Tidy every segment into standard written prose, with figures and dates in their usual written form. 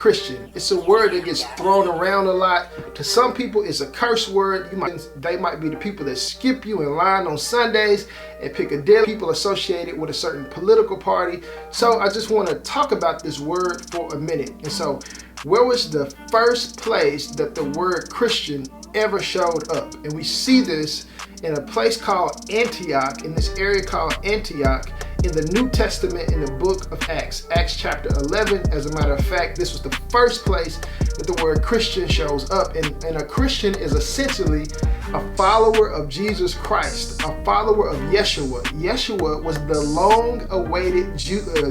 Christian. It's a word that gets thrown around a lot. To some people, it's a curse word. They might be the people that skip you in line on Sundays and pick a deal. People associated with a certain political party. So I just want to talk about this word for a minute. And so, where was the first place that the word Christian ever showed up? And we see this in a place called Antioch, in this area called Antioch, in the New Testament, in the book of Acts, Acts chapter 11. As a matter of fact, this was the first place that the word Christian shows up. And a Christian is essentially a follower of Jesus Christ, a follower of Yeshua. Yeshua was the long-awaited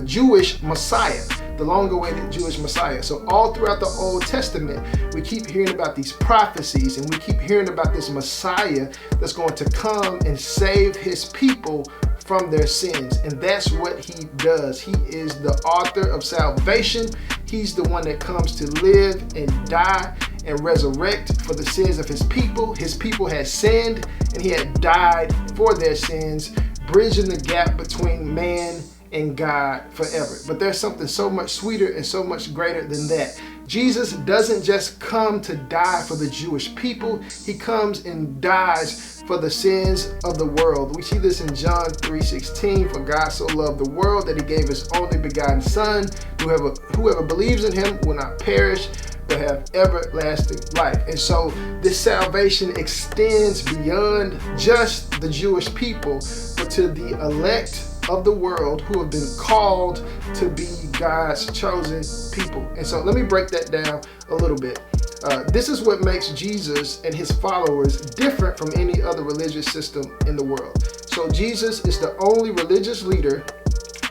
Jewish Messiah, the long-awaited Jewish Messiah. So all throughout the Old Testament, we keep hearing about these prophecies, and we keep hearing about this Messiah that's going to come and save his people from their sins. And that's what he does. He is the author of salvation. He's the one that comes to live and die and resurrect for the sins of his people. His people had sinned, and he had died for their sins, bridging the gap between man and God forever. But there's something so much sweeter and so much greater than that. Jesus doesn't just come to die for the Jewish people. He comes and dies for the sins of the world. We see this in John 3:16. For God so loved the world that he gave his only begotten son. Whoever believes in him will not perish, but have everlasting life. And so this salvation extends beyond just the Jewish people, but to the elect of the world who have been called to be God's chosen people. And so let me break that down a little bit. This is what makes Jesus and his followers different from any other religious system in the world. So Jesus is the only religious leader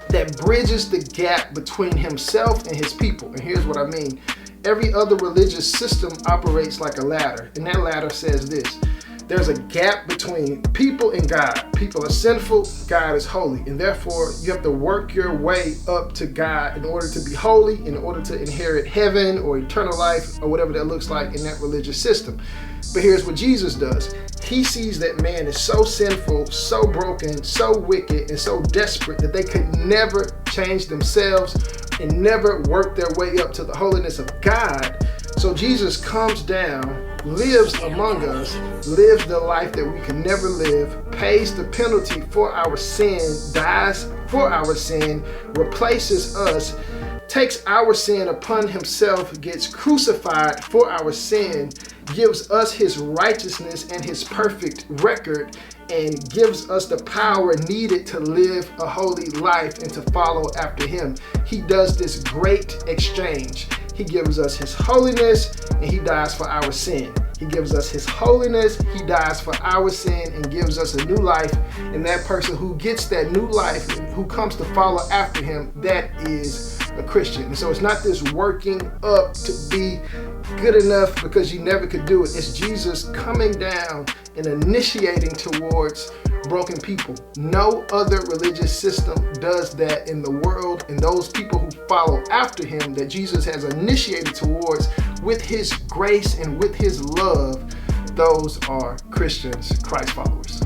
that bridges the gap between himself and his people. And here's what I mean. Every other religious system operates like a ladder, and that ladder says this: there's a gap between people and God. People are sinful, God is holy, and therefore you have to work your way up to God in order to be holy, in order to inherit heaven or eternal life or whatever that looks like in that religious system. But here's what Jesus does. He sees that man is so sinful, so broken, so wicked, and so desperate that they could never change themselves and never work their way up to the holiness of God. So Jesus comes down, lives among us, lives the life that we can never live, pays the penalty for our sin, dies for our sin, replaces us, takes our sin upon himself, gets crucified for our sin, gives us his righteousness and his perfect record, and gives us the power needed to live a holy life and to follow after him. He does this great exchange. He gives us his holiness and he dies for our sin. He gives us his holiness, he dies for our sin, and gives us a new life. And that person who gets that new life and who comes to follow after him, that is a Christian. And so it's not this working up to be good enough because you never could do it. It's Jesus coming down and initiating towards broken people. No other religious system does that in the world, and those people who follow after him that Jesus has initiated towards with his grace and with his love, those are Christians, Christ followers.